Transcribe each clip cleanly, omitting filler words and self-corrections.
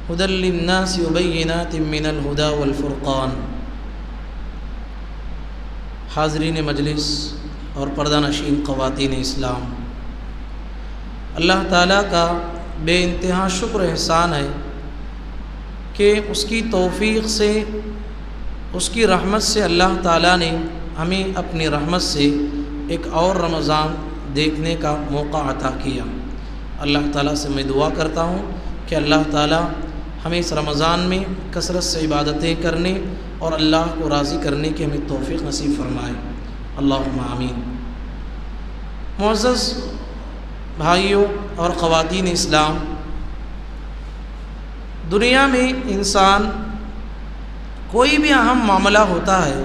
هدى للناس وبينات من الهدى والفرقان۔ حاضرین مجلس اور پردہ نشین خواتین اسلام، اللہ تعالیٰ کا بے انتہا شکر احسان ہے کہ اس کی توفیق سے، اس کی رحمت سے اللہ تعالیٰ نے ہمیں اپنی رحمت سے ایک اور رمضان دیکھنے کا موقع عطا کیا۔ اللہ تعالیٰ سے میں دعا کرتا ہوں کہ اللہ تعالیٰ ہمیں اس رمضان میں کثرت سے عبادتیں کرنے اور اللہ کو راضی کرنے کی ہمیں توفیق نصیب فرمائے، اللہم آمین۔ معزز بھائیوں اور خواتین اسلام، دنیا میں انسان کوئی بھی اہم معاملہ ہوتا ہے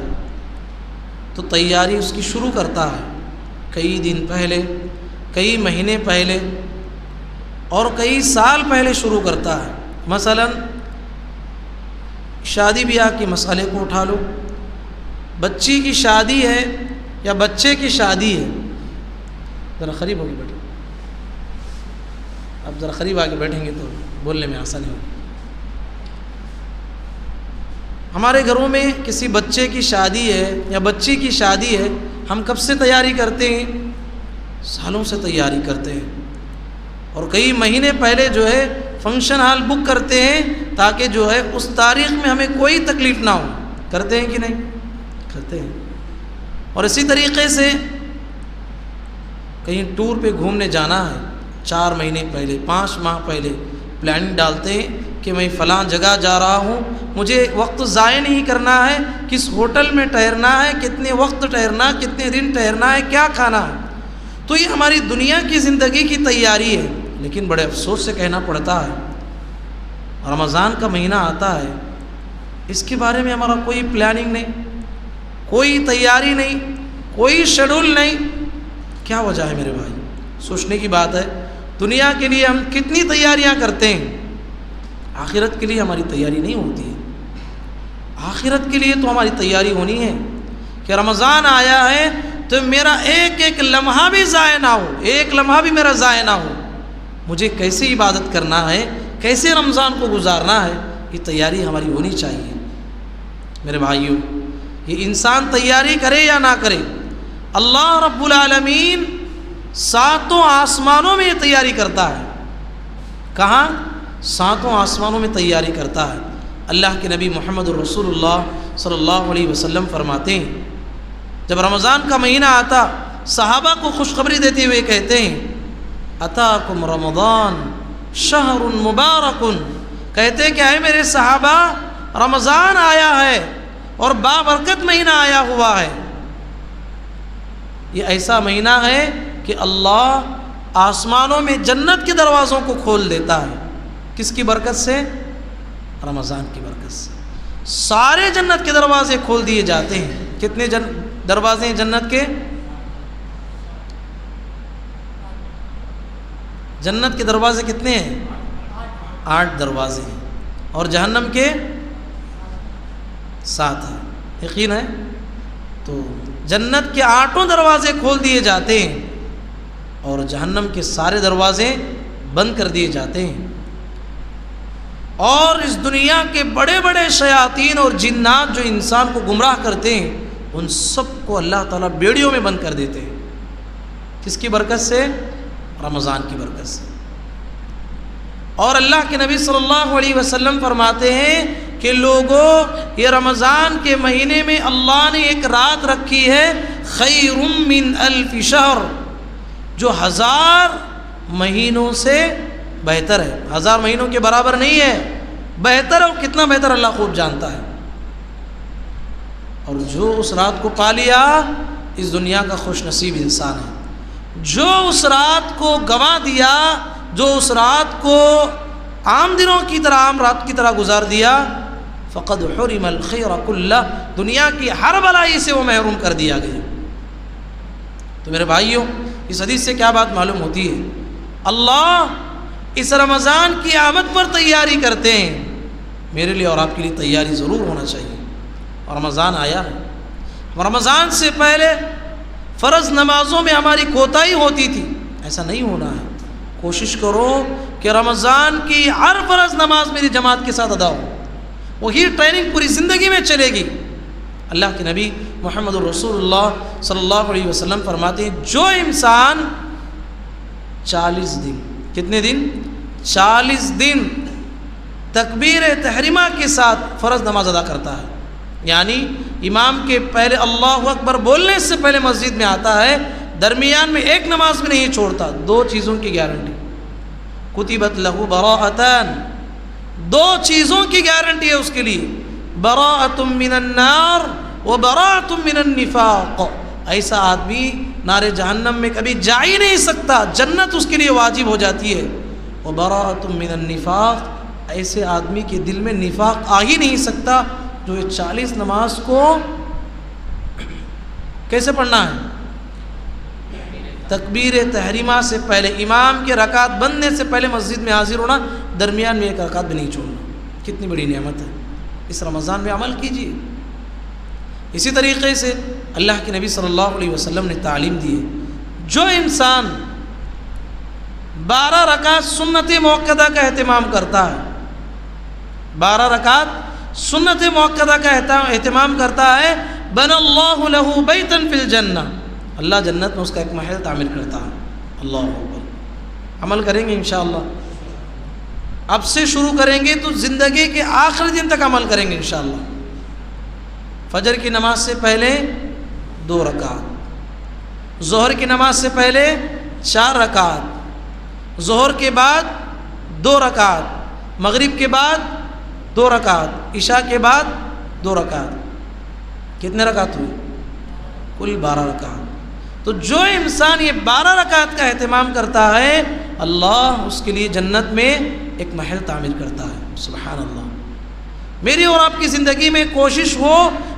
تو تیاری اس کی شروع کرتا ہے کئی دن پہلے، کئی مہینے پہلے اور کئی سال پہلے شروع کرتا ہے۔ مثلا شادی بیاہ کے مسئلے کو اٹھا لو، بچی کی شادی ہے یا بچے کی شادی ہے، ذرا قریب ہو کے بیٹھیں، اب ذرا قریب آ کے بیٹھیں گے تو بولنے میں آسانی ہوگی۔ ہمارے گھروں میں کسی بچے کی شادی ہے یا بچی کی شادی ہے، ہم کب سے تیاری کرتے ہیں؟ سالوں سے تیاری کرتے ہیں، اور کئی مہینے پہلے جو ہے فنکشن ہال بک کرتے ہیں تاکہ جو ہے اس تاریخ میں ہمیں کوئی تکلیف نہ ہو۔ کرتے ہیں کہ نہیں؟ کرتے ہیں۔ اور اسی طریقے سے کہیں ٹور پہ گھومنے جانا ہے، 4 مہینے پہلے، 5 ماہ پہلے پلاننگ ڈالتے ہیں کہ میں فلاں جگہ جا رہا ہوں، مجھے وقت ضائع نہیں کرنا ہے، کس ہوٹل میں ٹھہرنا ہے، کتنے وقت ٹھہرنا، کتنے دن ٹھہرنا ہے، کیا کھانا ہے۔ تو یہ ہماری دنیا کی زندگی کی تیاری ہے، لیکن بڑے افسوس سے کہنا پڑتا ہے رمضان کا مہینہ آتا ہے، اس کے بارے میں ہمارا کوئی پلاننگ نہیں، کوئی تیاری نہیں، کوئی شیڈول نہیں۔ کیا وجہ ہے میرے بھائی؟ سوچنے کی بات ہے۔ دنیا کے لیے ہم کتنی تیاریاں کرتے ہیں، آخرت کے لیے ہماری تیاری نہیں ہوتی ہے۔ آخرت کے لیے تو ہماری تیاری ہونی ہے کہ رمضان آیا ہے تو میرا ایک ایک لمحہ بھی ضائع نہ ہو، ایک لمحہ بھی میرا ضائع نہ ہو۔ مجھے کیسے عبادت کرنا ہے، کیسے رمضان کو گزارنا ہے، یہ تیاری ہماری ہونی چاہیے۔ میرے بھائیوں، یہ انسان تیاری کرے یا نہ کرے، اللہ رب العالمین 7 آسمانوں میں یہ تیاری کرتا ہے۔ کہاں؟ 7 آسمانوں میں تیاری کرتا ہے۔ اللہ کے نبی محمد رسول اللہ صلی اللہ علیہ وسلم فرماتے ہیں، جب رمضان کا مہینہ آتا صحابہ کو خوشخبری دیتے ہوئے کہتے ہیں، اتاکم رمضان شہر مبارک، کہتے کہ اے میرے صحابہ، رمضان آیا ہے اور بابرکت مہینہ آیا ہوا ہے۔ یہ ایسا مہینہ ہے کہ اللہ آسمانوں میں جنت کے دروازوں کو کھول دیتا ہے۔ کس کی برکت سے؟ رمضان کی برکت سے سارے جنت کے دروازے کھول دیے جاتے ہیں۔ کتنے دروازے ہیں جنت کے؟ جنت کے دروازے کتنے ہیں؟ 8 دروازے ہیں، اور جہنم کے 7 ہیں۔ یقین ہے؟ تو جنت کے 8 دروازے کھول دیے جاتے ہیں اور جہنم کے سارے دروازے بند کر دیے جاتے ہیں، اور اس دنیا کے بڑے بڑے شیاطین اور جنات جو انسان کو گمراہ کرتے ہیں، ان سب کو اللہ تعالیٰ بیڑیوں میں بند کر دیتے ہیں۔ کس کی برکت سے؟ رمضان کی برکت سے۔ اور اللہ کے نبی صلی اللہ علیہ وسلم فرماتے ہیں کہ لوگوں، یہ رمضان کے مہینے میں اللہ نے ایک رات رکھی ہے خیر من 1000 شہر، جو 1000 مہینوں سے بہتر ہے۔ 1000 مہینوں کے برابر نہیں ہے، بہتر ہے۔ اور کتنا بہتر اللہ خوب جانتا ہے۔ اور جو اس رات کو پا لیا، اس دنیا کا خوش نصیب انسان ہے۔ جو اس رات کو گنوا دیا، جو اس رات کو عام دنوں کی طرح، عام رات کی طرح گزار دیا، فقد حرم الخیر کلہ، دنیا کی ہر بلائی سے وہ محروم کر دیا گیا۔ تو میرے بھائیوں، اس حدیث سے کیا بات معلوم ہوتی ہے؟ اللہ اس رمضان کی آمد پر تیاری کرتے ہیں۔ میرے لیے اور آپ کے لیے تیاری ضرور ہونا چاہیے۔ اور رمضان آیا ہے، رمضان سے پہلے فرض نمازوں میں ہماری کوتاہی ہوتی تھی، ایسا نہیں ہونا ہے۔ کوشش کرو کہ رمضان کی ہر فرض نماز میری جماعت کے ساتھ ادا ہو. وہی ٹریننگ پوری زندگی میں چلے گی. اللہ کے نبی محمد الرسول اللہ صلی اللہ علیہ وسلم فرماتے ہیں جو انسان 40 دن، کتنے دن؟ 40 دن تکبیر تحریمہ کے ساتھ فرض نماز ادا کرتا ہے، یعنی امام کے پہلے اللہ اکبر بولنے سے پہلے مسجد میں آتا ہے، درمیان میں ایک نماز بھی نہیں چھوڑتا، 2 چیزوں کی گارنٹی. کتبت لہو براءتان، 2 چیزوں کی گارنٹی ہے اس کے لیے، براءۃ من النار و براءۃ من النفاق. ایسا آدمی نار جہنم میں کبھی جا ہی نہیں سکتا، جنت اس کے لیے واجب ہو جاتی ہے. و براءۃ من النفاق، ایسے آدمی کے دل میں نفاق آ ہی نہیں سکتا جو یہ 40 نماز کو کیسے پڑھنا ہے؟ تکبیر تحریمہ سے پہلے، امام کے رکعت بندنے سے پہلے مسجد میں حاضر ہونا، درمیان میں ایک رکعت بھی نہیں چھوڑنا. کتنی بڑی نعمت ہے، اس رمضان میں عمل کیجیے. اسی طریقے سے اللہ کے نبی صلی اللہ علیہ وسلم نے تعلیم دی ہے، جو انسان 12 رکعت سنت موقدہ کا اہتمام کرتا ہے، 12 رکعت سنت موقدہ کا اہتمام کرتا ہے، بن اللہ لہ بیتا فی الجنہ، اللہ جنت میں اس کا ایک محل تعمیر کرتا ہے. اللہ اکبر. عمل کریں گے انشاءاللہ. اب سے شروع کریں گے تو زندگی کے آخری دن تک عمل کریں گے انشاءاللہ. فجر کی نماز سے پہلے 2 رکعت، ظہر کی نماز سے پہلے 4 رکعت، ظہر کے بعد 2 رکعت، مغرب کے بعد 2 رکعت، عشاء کے بعد 2 رکعت. کتنے رکعت ہوئی؟ کل 12 رکعت. تو جو انسان یہ 12 رکعت کا اہتمام کرتا ہے، اللہ اس کے لیے جنت میں ایک محل تعمیر کرتا ہے. سبحان اللہ. میری اور آپ کی زندگی میں کوشش ہو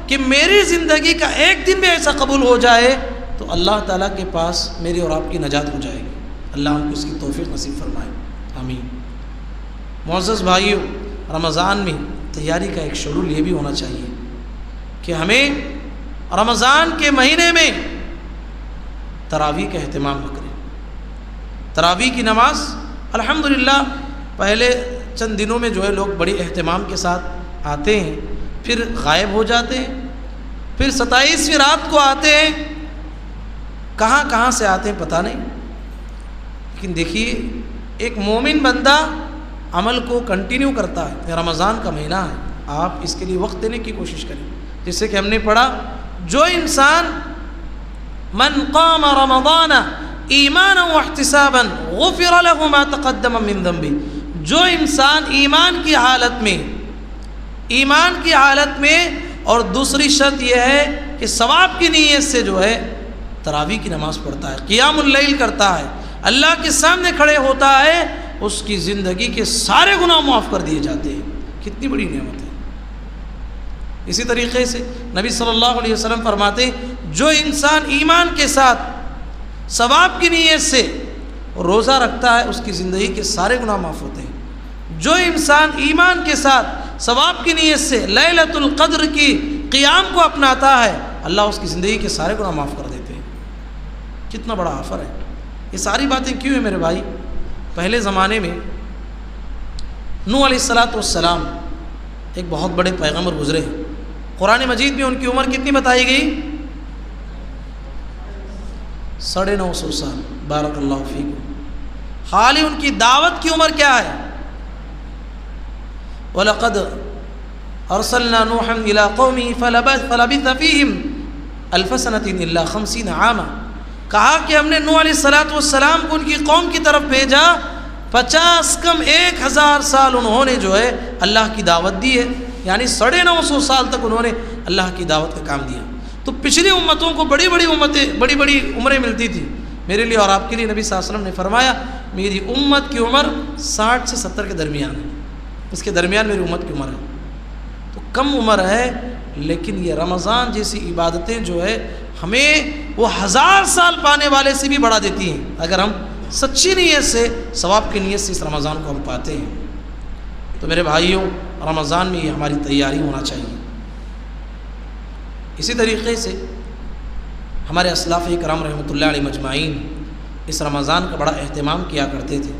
کہ میری زندگی کا ایک دن بھی ایسا قبول ہو جائے تو اللہ تعالیٰ کے پاس میری اور آپ کی نجات ہو جائے گی. اللہ ہم کو اس کی توفیق نصیب فرمائے. آمین. معزز بھائیو، رمضان میں تیاری کا ایک شیڈول یہ بھی ہونا چاہیے کہ ہمیں رمضان کے مہینے میں تراویح کا اہتمام کریں. تراویح کی نماز الحمدللہ پہلے چند دنوں میں جو ہے لوگ بڑی اہتمام کے ساتھ آتے ہیں، پھر غائب ہو جاتے ہیں، پھر 27ویں رات کو آتے ہیں، کہاں سے آتے ہیں پتہ نہیں. لیکن دیکھیے ایک مومن بندہ عمل کو کنٹینیو کرتا ہے. یہ رمضان کا مہینہ ہے، آپ اس کے لیے وقت دینے کی کوشش کریں. جیسے کہ ہم نے پڑھا، جو انسان من قام رمضان ایمانا واحتسابا غفر له ما تقدم من ذنبه، جو انسان ایمان کی حالت میں اور دوسری شرط یہ ہے کہ ثواب کی نیت سے جو ہے تراویح کی نماز پڑھتا ہے، قیام اللیل کرتا ہے، اللہ کے سامنے کھڑے ہوتا ہے، اس کی زندگی کے سارے گناہ معاف کر دیے جاتے ہیں. کتنی بڑی نعمت ہے. اسی طریقے سے نبی صلی اللہ علیہ وسلم فرماتے ہیں، جو انسان ایمان کے ساتھ ثواب کی نیت سے روزہ رکھتا ہے، اس کی زندگی کے سارے گناہ معاف ہوتے ہیں. جو انسان ایمان کے ساتھ ثواب کی نیت سے لیلۃ القدر کی قیام کو اپناتا ہے، اللہ اس کی زندگی کے سارے گناہ معاف کر دیتے ہیں. کتنا بڑا آفر ہے. یہ ساری باتیں کیوں ہیں میرے بھائی؟ پہلے زمانے میں نوح علیہ السلام ایک بہت بڑے پیغمبر گزرے. قرآن مجید میں ان کی عمر کتنی بتائی گئی؟ 950 سال. بارک اللہ فیکم. خالی ان کی دعوت کی عمر کیا ہے؟ وَلَقَدْ أَرْسَلْنَا نُوحًا إِلَىٰ قَوْمِهِ فَلَبِثَ فِيهِمْ أَلْفَ سَنَةٍ إِلَّا 50 عَامًا. کہا کہ ہم نے نوح علیہ السلام کو ان کی قوم کی طرف بھیجا، 50 کم 1000 سال انہوں نے جو ہے اللہ کی دعوت دی ہے، یعنی 950 سال تک انہوں نے اللہ کی دعوت کا کام دیا. تو پچھلی امتوں کو بڑی بڑی عمریں ملتی تھی. میرے لیے اور آپ کے لیے نبی صلی اللہ علیہ وسلم نے فرمایا میری امت کی عمر 60 سے 70 کے درمیان ہے. اس کے درمیان میری امت کی عمر ہے. تو کم عمر ہے، لیکن یہ رمضان جیسی عبادتیں جو ہے ہمیں وہ 1000 سال پانے والے سے بھی بڑھا دیتی ہیں اگر ہم سچی نیت سے، ثواب کی نیت سے اس رمضان کو ہم پاتے ہیں. تو میرے بھائیوں، رمضان میں یہ ہماری تیاری ہونا چاہیے. اسی طریقے سے ہمارے اسلاف کرام رحمۃ اللہ علیہ مجمعین اس رمضان کا بڑا اہتمام کیا کرتے تھے.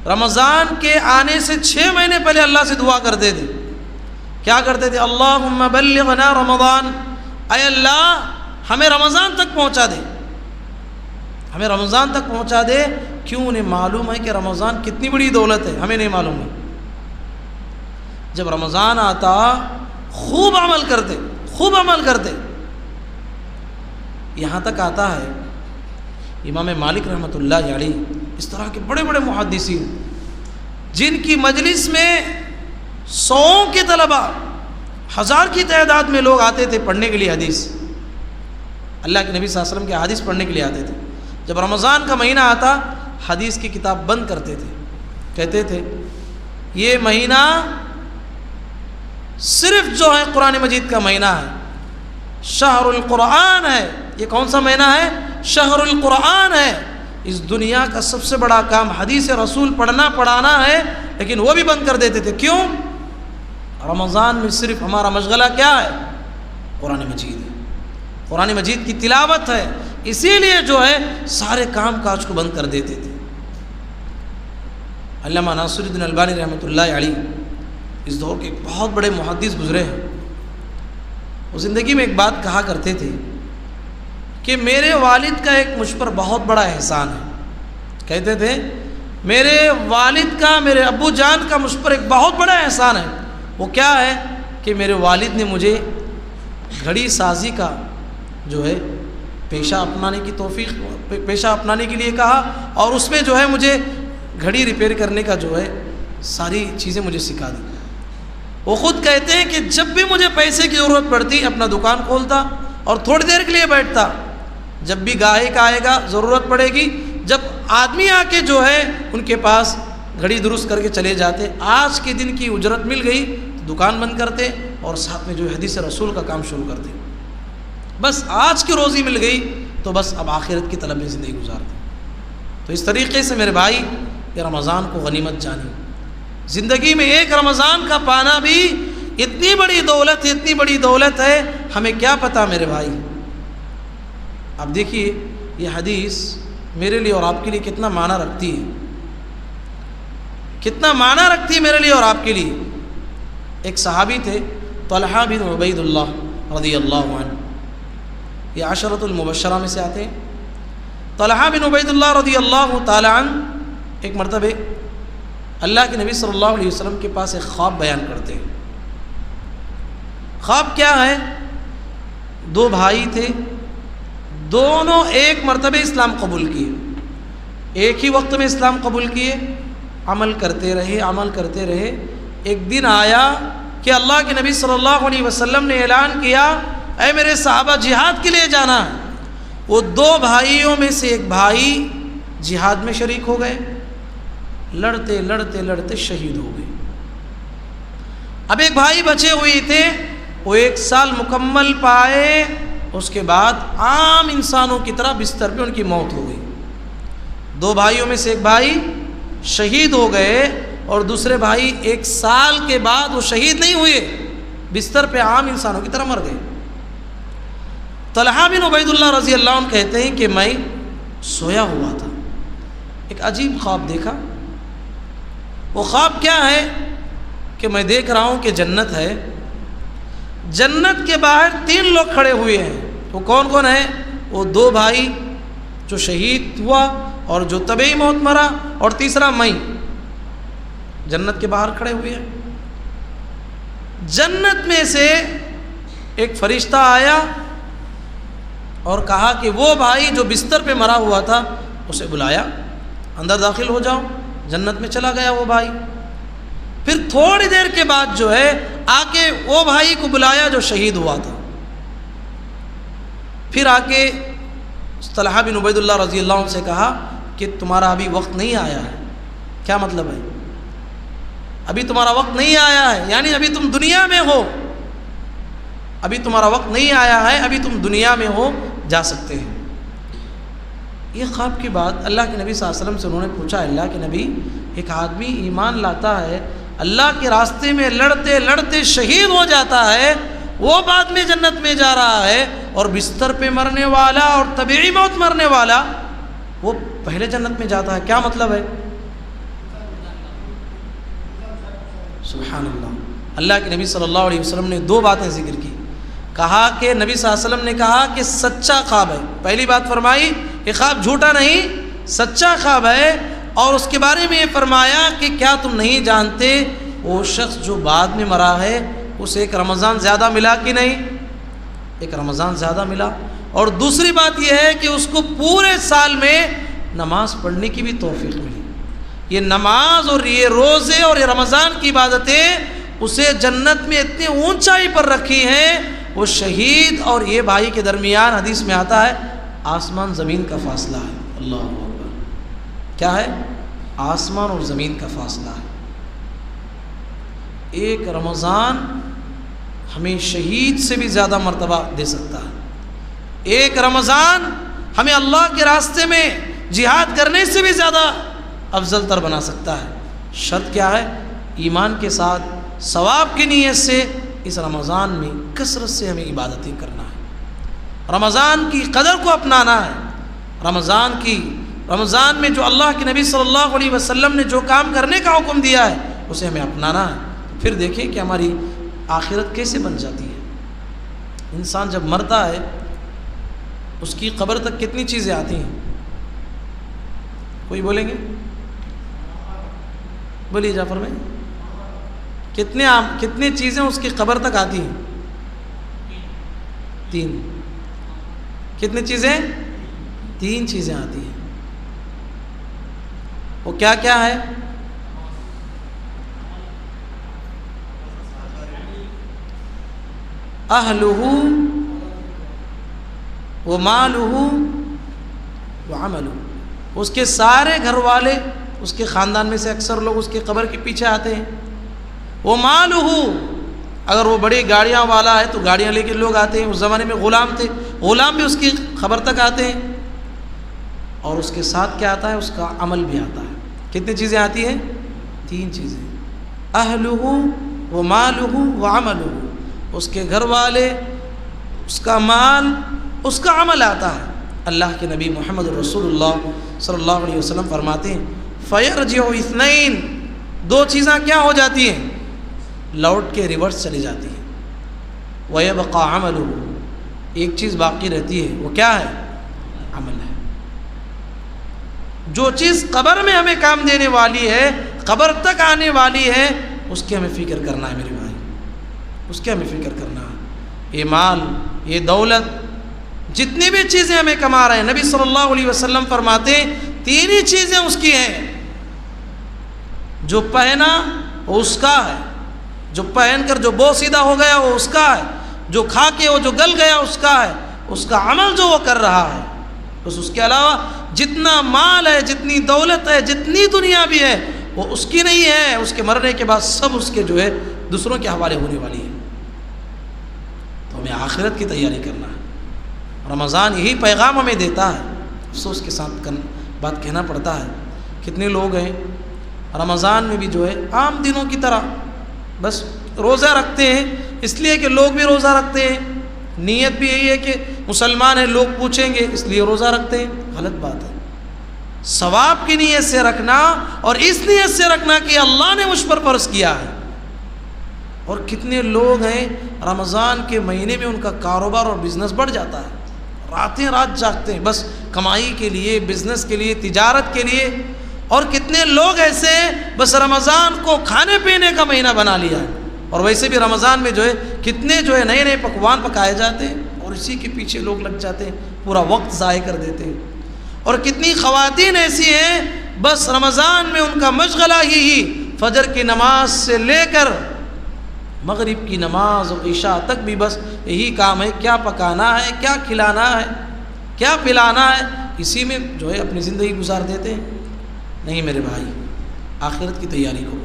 رمضان کے آنے سے 6 مہینے پہلے اللہ سے دعا کرتے تھے. کیا کرتے تھے؟ اللہم بلغنا رمضان، اے اللہ ہمیں رمضان تک پہنچا دے، ہمیں رمضان تک پہنچا دے. کیوں؟ انہیں معلوم ہے کہ رمضان کتنی بڑی دولت ہے، ہمیں نہیں معلوم ہے. جب رمضان آتا خوب عمل کرتے، خوب عمل کرتے. یہاں تک آتا ہے امام مالک رحمۃ اللہ علیہ، اس طرح کے بڑے بڑے محدثین جن کی مجلس میں 100 کے طلبہ، 1000 کی تعداد میں لوگ آتے تھے پڑھنے کے لیے حدیث. اللہ کے نبی صلی اللہ علیہ وسلم کے حدیث پڑھنے کے لیے آتے تھے. جب رمضان کا مہینہ آتا حدیث کی کتاب بند کرتے تھے. کہتے تھے یہ مہینہ صرف جو ہے قرآن مجید کا مہینہ ہے، شہر القرآن ہے. یہ کون سا مہینہ ہے؟ شہر القرآن ہے. اس دنیا کا سب سے بڑا کام حدیث رسول پڑھنا پڑھانا ہے، لیکن وہ بھی بند کر دیتے تھے. کیوں؟ رمضان میں صرف ہمارا مشغلہ کیا ہے؟ قرآن مجید ہے، قرآن مجید کی تلاوت ہے. اسی لیے جو ہے سارے کام کاج کو بند کر دیتے تھے. علامہ ناصر الدین البانی رحمۃ اللہ علیہ اس دور کے ایک بہت بڑے محدث گزرے ہیں. وہ زندگی میں ایک بات کہا کرتے تھے کہ میرے والد کا ایک مجھ پر بہت بڑا احسان ہے. کہتے تھے میرے والد کا، میرے ابو جان کا مجھ پر ایک بہت بڑا احسان ہے. وہ کیا ہے؟ کہ میرے والد نے مجھے گھڑی سازی کا جو ہے پیشہ اپنانے کی توفیق، پیشہ اپنانے کے لیے کہا، اور اس میں جو ہے مجھے گھڑی ریپیئر کرنے کا جو ہے ساری چیزیں مجھے سکھا دی. وہ خود کہتے ہیں کہ جب بھی مجھے پیسے کی ضرورت پڑتی اپنا دکان کھولتا اور تھوڑی دیر کے لیے بیٹھتا. جب بھی گاہک آئے گا، ضرورت پڑے گی، جب آدمی آ کے جو ہے ان کے پاس گھڑی درست کر کے چلے جاتے. آج کے دن کی اجرت مل گئی تو دکان بند کرتے اور ساتھ میں جو حدیث رسول کا کام شروع کرتے. بس آج کی روزی مل گئی تو بس اب آخرت کی طلب میں زندگی گزارتے. تو اس طریقے سے میرے بھائی یہ رمضان کو غنیمت جانی. زندگی میں ایک رمضان کا پانا بھی اتنی بڑی دولت ہے، اتنی بڑی دولت ہے. ہمیں کیا پتہ میرے بھائی. اب دیکھیے یہ حدیث میرے لیے اور آپ کے لیے کتنا معنی رکھتی ہے، کتنا معنی رکھتی ہے میرے لیے اور آپ کے لیے. ایک صحابی تھے طلحہ بن عبید اللہ رضی اللہ عنہ، یہ عشرۃ المبشرہ میں سے آتے ہیں. طلحہ بن عبید اللہ رضی اللہ تعالی عنہ ایک مرتبہ اللہ کے نبی صلی اللہ علیہ وسلم کے پاس ایک خواب بیان کرتے ہیں. خواب کیا ہے؟ 2 بھائی تھے، دونوں ایک مرتبہ اسلام قبول کیے، ایک ہی وقت میں اسلام قبول کیے، عمل کرتے رہے، عمل کرتے رہے. ایک دن آیا کہ اللہ کے نبی صلی اللہ علیہ وسلم نے اعلان کیا اے میرے صحابہ جہاد کے لیے جانا ہے. وہ 2 بھائیوں میں سے ایک بھائی جہاد میں شریک ہو گئے، لڑتے لڑتے لڑتے شہید ہو گئے. اب ایک بھائی بچے ہوئے تھے، وہ 1 سال مکمل پائے، اس کے بعد عام انسانوں کی طرح بستر پہ ان کی موت ہو گئی. 2 بھائیوں میں سے ایک بھائی شہید ہو گئے اور دوسرے بھائی 1 سال کے بعد وہ شہید نہیں ہوئے، بستر پہ عام انسانوں کی طرح مر گئے. طلحہ بن عبید اللہ رضی اللہ عنہ کہتے ہیں کہ میں سویا ہوا تھا، ایک عجیب خواب دیکھا. وہ خواب کیا ہے کہ میں دیکھ رہا ہوں کہ جنت ہے، جنت کے باہر 3 لوگ کھڑے ہوئے ہیں. وہ کون کون ہیں؟ وہ 2 بھائی جو شہید ہوا اور جو طبعی موت مرا، اور تیسرا میں، جنت کے باہر کھڑے ہوئے ہیں. جنت میں سے ایک فرشتہ آیا اور کہا کہ وہ بھائی جو بستر پہ مرا ہوا تھا اسے بلایا، اندر داخل ہو جاؤ. جنت میں چلا گیا وہ بھائی. پھر تھوڑی دیر کے بعد جو ہے آ کے وہ بھائی کو بلایا جو شہید ہوا تھا. پھر آ کے طلحہ بن عبید اللہ رضی اللہ عنہ سے کہا کہ تمہارا ابھی وقت نہیں آیا ہے. کیا مطلب ہے؟ ابھی تمہارا وقت نہیں آیا ہے، یعنی ابھی تم دنیا میں ہو، ابھی تمہارا وقت نہیں آیا ہے، ابھی تم دنیا میں ہو، جا سکتے ہیں. یہ خواب کی بات اللہ کے نبی صلی اللہ علیہ وسلم سے انہوں نے پوچھا. اللہ کے نبی، ایک آدمی ایمان لاتا ہے، اللہ کے راستے میں لڑتے لڑتے شہید ہو جاتا ہے، وہ بعد میں جنت میں جا رہا ہے، اور بستر پہ مرنے والا اور طبیعی موت مرنے والا وہ پہلے جنت میں جاتا ہے. کیا مطلب ہے؟ سبحان اللہ. اللہ کے نبی صلی اللہ علیہ وسلم نے 2 باتیں ذکر کی. کہا کہ نبی صلی اللہ علیہ وسلم نے کہا کہ سچا خواب ہے. پہلی بات فرمائی کہ خواب جھوٹا نہیں، سچا خواب ہے. اور اس کے بارے میں یہ فرمایا کہ کیا تم نہیں جانتے وہ شخص جو بعد میں مرا ہے اسے ایک رمضان زیادہ ملا کہ نہیں؟ ایک رمضان زیادہ ملا. اور دوسری بات یہ ہے کہ اس کو پورے سال میں نماز پڑھنے کی بھی توفیق ملی. یہ نماز اور یہ روزے اور یہ رمضان کی عبادتیں اسے جنت میں اتنی اونچائی پر رکھی ہیں. وہ شہید اور یہ بھائی کے درمیان حدیث میں آتا ہے آسمان زمین کا فاصلہ ہے. اللہ اکبر. کیا ہے؟ آسمان اور زمین کا فاصلہ ہے. ایک رمضان ہمیں شہید سے بھی زیادہ مرتبہ دے سکتا ہے. ایک رمضان ہمیں اللہ کے راستے میں جہاد کرنے سے بھی زیادہ افضل تر بنا سکتا ہے. شرط کیا ہے؟ ایمان کے ساتھ ثواب کی نیت سے اس رمضان میں کثرت سے ہمیں عبادتیں کرنا ہے. رمضان کی قدر کو اپنانا ہے. رمضان میں جو اللہ کے نبی صلی اللہ علیہ وسلم نے جو کام کرنے کا حکم دیا ہے اسے ہمیں اپنانا ہے. پھر دیکھیں کہ ہماری آخرت کیسے بن جاتی ہے. انسان جب مرتا ہے اس کی قبر تک کتنی چیزیں آتی ہیں؟ کوئی بولیں گے؟ بولیے جعفر بھائی. کتنے چیزیں اس کی قبر تک آتی ہیں؟ 3. کتنی چیزیں؟ 3 چیزیں آتی ہیں. وہ کیا کیا ہے؟ اہلہ ومالہ وعملہ. اس کے سارے گھر والے، اس کے خاندان میں سے اکثر لوگ اس کی قبر کے پیچھے آتے ہیں. ومالہ، اگر وہ بڑی گاڑیاں والا ہے تو گاڑیاں لے کے لوگ آتے ہیں. اس زمانے میں غلام تھے، غلام بھی اس کی خبر تک آتے ہیں. اور اس کے ساتھ کیا آتا ہے؟ اس کا عمل بھی آتا ہے. کتنی چیزیں آتی ہیں؟ 3 چیزیں. اہلہ ومالہ وعملہ. اس کے گھر والے، اس کا مال، اس کا عمل آتا ہے. اللہ کے نبی محمد رسول اللہ صلی اللہ علیہ وسلم فرماتے ہیں فَيَرْجِعُ اثنین. 2 چیزیں کیا ہو جاتی ہیں؟ لوٹ کے ریورس چلی جاتی ہیں. وَيَبْقَى عَمَلُهُ. ایک چیز باقی رہتی ہے. وہ کیا ہے؟ عمل ہے. جو چیز قبر میں ہمیں کام دینے والی ہے، قبر تک آنے والی ہے، اس کی ہمیں فکر کرنا ہے میرے بھائی. اس کی ہمیں فکر کرنا ہے. یہ مال، یہ دولت، جتنی بھی چیزیں ہمیں کما رہے ہیں، نبی صلی اللہ علیہ وسلم فرماتے ہیں 3 ہی چیزیں اس کی ہیں. جو پہنا وہ اس کا ہے، جو پہن کر جو بوسیدہ ہو گیا وہ اس کا ہے، جو کھا کے وہ جو گل گیا اس کا ہے، اس کا عمل جو وہ کر رہا ہے. بس اس کے علاوہ جتنا مال ہے، جتنی دولت ہے، جتنی دنیا بھی ہے، وہ اس کی نہیں ہے. اس کے مرنے کے بعد سب اس کے جو ہے دوسروں کے حوالے ہونے والی ہے. تو ہمیں آخرت کی تیاری کرنا ہے. رمضان یہی پیغام ہمیں دیتا ہے. افسوس کے ساتھ بات کہنا پڑتا ہے، کتنے لوگ ہیں رمضان میں بھی جو ہے عام دنوں کی طرح بس روزہ رکھتے ہیں، اس لیے کہ لوگ بھی روزہ رکھتے ہیں. نیت بھی یہی ہے کہ مسلمان ہیں، لوگ پوچھیں گے، اس لیے روزہ رکھتے ہیں. غلط بات ہے. ثواب کی نیت سے رکھنا اور اس نیت سے رکھنا کہ اللہ نے مجھ پر فرض کیا ہے. اور کتنے لوگ ہیں رمضان کے مہینے میں ان کا کاروبار اور بزنس بڑھ جاتا ہے، راتیں رات جاگتے ہیں بس کمائی کے لیے، بزنس کے لیے، تجارت کے لیے. اور کتنے لوگ ایسے ہیں بس رمضان کو کھانے پینے کا مہینہ بنا لیا ہے. اور ویسے بھی رمضان میں جو ہے کتنے جو ہے نئے نئے پکوان پکائے جاتے ہیں اور اسی کے پیچھے لوگ لگ جاتے ہیں، پورا وقت ضائع کر دیتے ہیں. اور کتنی خواتین ایسی ہیں بس رمضان میں ان کا مشغلہ یہی فجر کی نماز سے لے کر مغرب کی نماز اور عشاء تک بھی بس یہی کام ہے، کیا پکانا ہے، کیا کھلانا ہے، کیا پلانا ہے، اسی میں جو ہے اپنی زندگی گزار دیتے ہیں. نہیں میرے بھائی، آخرت کی تیاری کرو.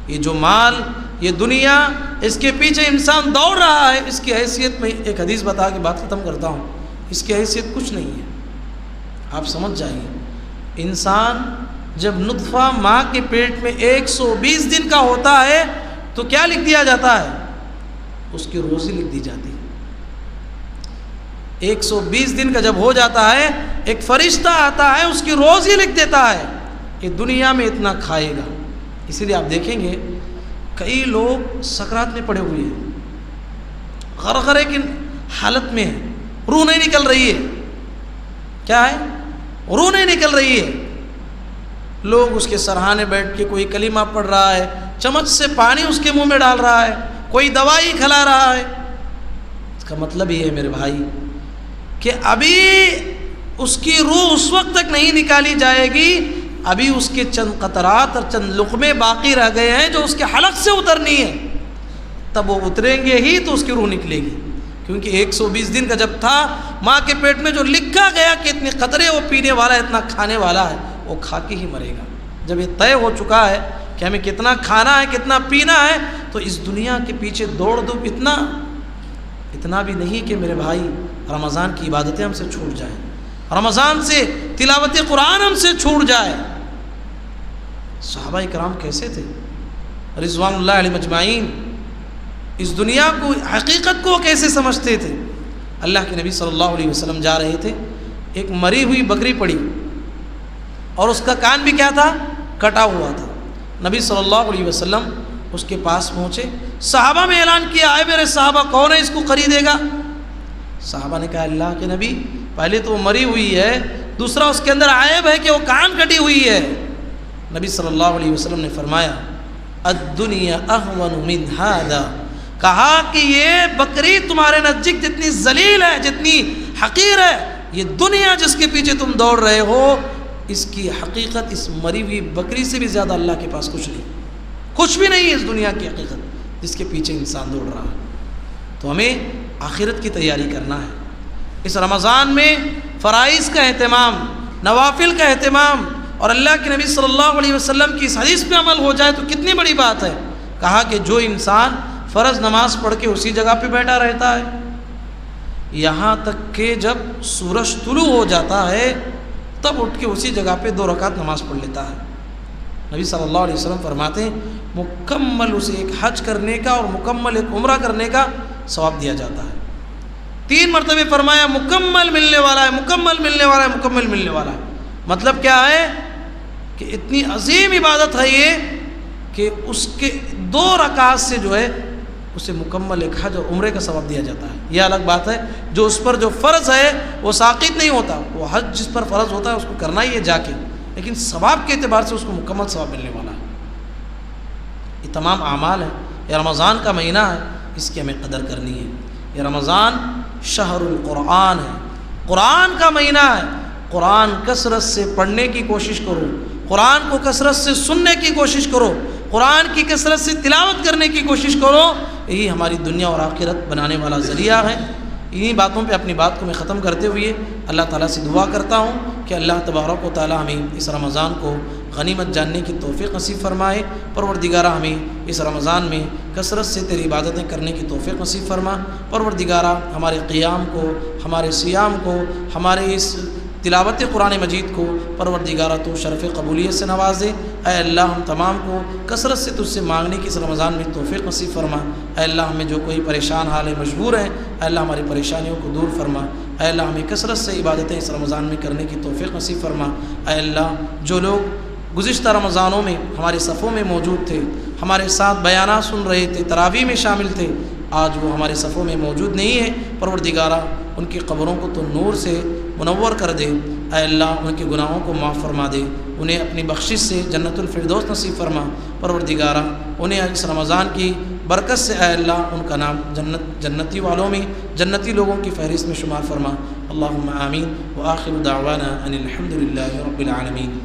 یہ جو مال، یہ دنیا، اس کے پیچھے انسان دوڑ رہا ہے، اس کی حیثیت میں ایک حدیث بتا کے بات ختم کرتا ہوں. اس کی حیثیت کچھ نہیں ہے، آپ سمجھ جائیے. انسان جب نطفہ ماں کے پیٹ میں 120 دن کا ہوتا ہے تو کیا لکھ دیا جاتا ہے؟ اس کی روزی لکھ دی جاتی ہے. 120 دن کا جب ہو جاتا ہے ایک فرشتہ آتا ہے اس کی روزی لکھ دیتا ہے کہ دنیا میں اتنا کھائے گا. اسی لیے آپ دیکھیں گے کئی لوگ سکرات میں پڑے ہوئے ہیں, غرغرے کی حالت میں ہیں, روح نہیں نکل رہی ہے. کیا ہے؟ روح نہیں نکل رہی ہے. لوگ اس کے سرہانے بیٹھ کے کوئی کلمہ پڑھ رہا ہے, چمچ سے پانی اس کے منہ میں ڈال رہا ہے, کوئی دوائی کھلا رہا ہے. اس کا مطلب یہ ہے میرے بھائی کہ ابھی اس کی روح اس وقت تک نہیں نکالی جائے گی, ابھی اس کے چند قطرات اور چند لقمے باقی رہ گئے ہیں جو اس کے حلق سے اترنی ہے. تب وہ اتریں گے ہی تو اس کی روح نکلے گی. کیونکہ 120 دن کا جب تھا ماں کے پیٹ میں جو لکھا گیا کہ اتنے قطرے وہ پینے والا ہے, اتنا کھانے والا ہے, وہ کھا کے ہی مرے گا. جب یہ طے ہو چکا ہے کہ ہمیں کتنا کھانا ہے کتنا پینا ہے, تو اس دنیا کے پیچھے دوڑ دو اتنا بھی نہیں کہ میرے بھائی رمضان کی عبادتیں ہم سے چھوٹ جائیں, رمضان سے تلاوت قرآن ہم سے چھوٹ جائے. صحابہ کرام کیسے تھے رضوان اللہ علیہ مجمعین, اس دنیا کو حقیقت کو کیسے سمجھتے تھے. اللہ کے نبی صلی اللہ علیہ وسلم جا رہے تھے, ایک مری ہوئی بکری پڑی اور اس کا کان بھی کیا تھا, کٹا ہوا تھا. نبی صلی اللہ علیہ وسلم اس کے پاس پہنچے, صحابہ میں اعلان کیا, اے میرے صحابہ کون ہے اس کو خریدے گا؟ صحابہ نے کہا اللہ کے نبی پہلے تو وہ مری ہوئی ہے, دوسرا اس کے اندر عیب ہے کہ وہ کان کٹی ہوئی ہے. نبی صلی اللہ علیہ وسلم نے فرمایا الدنیا اہون من ھذا, کہا کہ یہ بکری تمہارے نزدیک جتنی ذلیل ہے جتنی حقیر ہے, یہ دنیا جس کے پیچھے تم دوڑ رہے ہو اس کی حقیقت اس مری ہوئی بکری سے بھی زیادہ اللہ کے پاس کچھ نہیں, کچھ بھی نہیں ہے اس دنیا کی حقیقت جس کے پیچھے انسان دوڑ رہا ہے. تو ہمیں آخرت کی تیاری کرنا ہے. اس رمضان میں فرائض کا اہتمام, نوافل کا اہتمام, اور اللہ کے نبی صلی اللہ علیہ وسلم کی اس حدیث پہ عمل ہو جائے تو کتنی بڑی بات ہے. کہا کہ جو انسان فرض نماز پڑھ کے اسی جگہ پہ بیٹھا رہتا ہے یہاں تک کہ جب سورج طلوع ہو جاتا ہے تب اٹھ کے اسی جگہ پہ 2 رکعت نماز پڑھ لیتا ہے. نبی صلی اللہ علیہ وسلم فرماتے ہیں مکمل اسے ایک حج کرنے کا اور مکمل ایک عمرہ کرنے کا ثواب دیا جاتا ہے. 3 مرتبہ فرمایا مکمل ملنے والا ہے, مکمل ملنے والا ہے, مکمل ملنے والا ہے. مطلب کیا ہے کہ اتنی عظیم عبادت ہے یہ کہ اس کے 2 رکعات سے جو ہے اسے مکمل ایک حج اور عمرے کا ثواب دیا جاتا ہے. یہ الگ بات ہے جو اس پر جو فرض ہے وہ ساقط نہیں ہوتا, وہ حج جس پر فرض ہوتا ہے اس کو کرنا ہی ہے جا کے, لیکن ثواب کے اعتبار سے اس کو مکمل ثواب ملنے والا ہے. یہ تمام اعمال ہیں. یہ رمضان کا مہینہ ہے, اس کی ہمیں قدر کرنی ہے. یہ رمضان شہر القرآن ہے, قرآن کا مہینہ ہے. قرآن کثرت سے پڑھنے کی کوشش کرو, قرآن کو کثرت سے سننے کی کوشش کرو, قرآن کی کثرت سے تلاوت کرنے کی کوشش کرو. یہی ہماری دنیا اور آخرت بنانے والا ذریعہ ہے. انہی باتوں پہ اپنی بات کو میں ختم کرتے ہوئے اللہ تعالیٰ سے دعا کرتا ہوں کہ اللہ تبارک و تعالیٰ ہمیں اس رمضان کو غنیمت جاننے کی توفیق نصیب فرمائے. پروردگارہ ہمیں اس رمضان میں کثرت سے تیری عبادتیں کرنے کی توفیق نصیب فرما. پروردگارہ ہمارے قیام کو, ہمارے صیام کو, ہمارے اس تلاوت قرآن مجید کو پروردگارہ تو شرف قبولیت سے نوازے. اے اللہ ہم تمام کو کثرت سے تجھ سے مانگنے کی اس رمضان میں توفیق نصیب فرما. اے اللہ ہمیں جو کوئی پریشان حال ہے مجبور ہیں, اے اللہ ہماری پریشانیوں کو دور فرما. اے اللہ ہمیں کثرت سے عبادتیں اس رمضان میں کرنے کی توفیق نصیب فرما. اے اللہ جو لوگ گزشتہ رمضانوں میں ہمارے صفوں میں موجود تھے, ہمارے ساتھ بیانات سن رہے تھے, تراویح میں شامل تھے, آج وہ ہمارے صفوں میں موجود نہیں ہے, پروردگارہ ان کی قبروں کو تو نور سے منور کر دے. اے اللہ ان کے گناہوں کو معاف فرما دے, انہیں اپنی بخشش سے جنت الفردوس نصیب فرما. پروردگارہ انہیں اس رمضان کی برکت سے اے اللہ ان کا نام جنتی والوں میں, جنتی لوگوں کی فہرست میں شمار فرما. اللہم آمین. وآخر دعوانا ان الحمد للہ رب العالمین.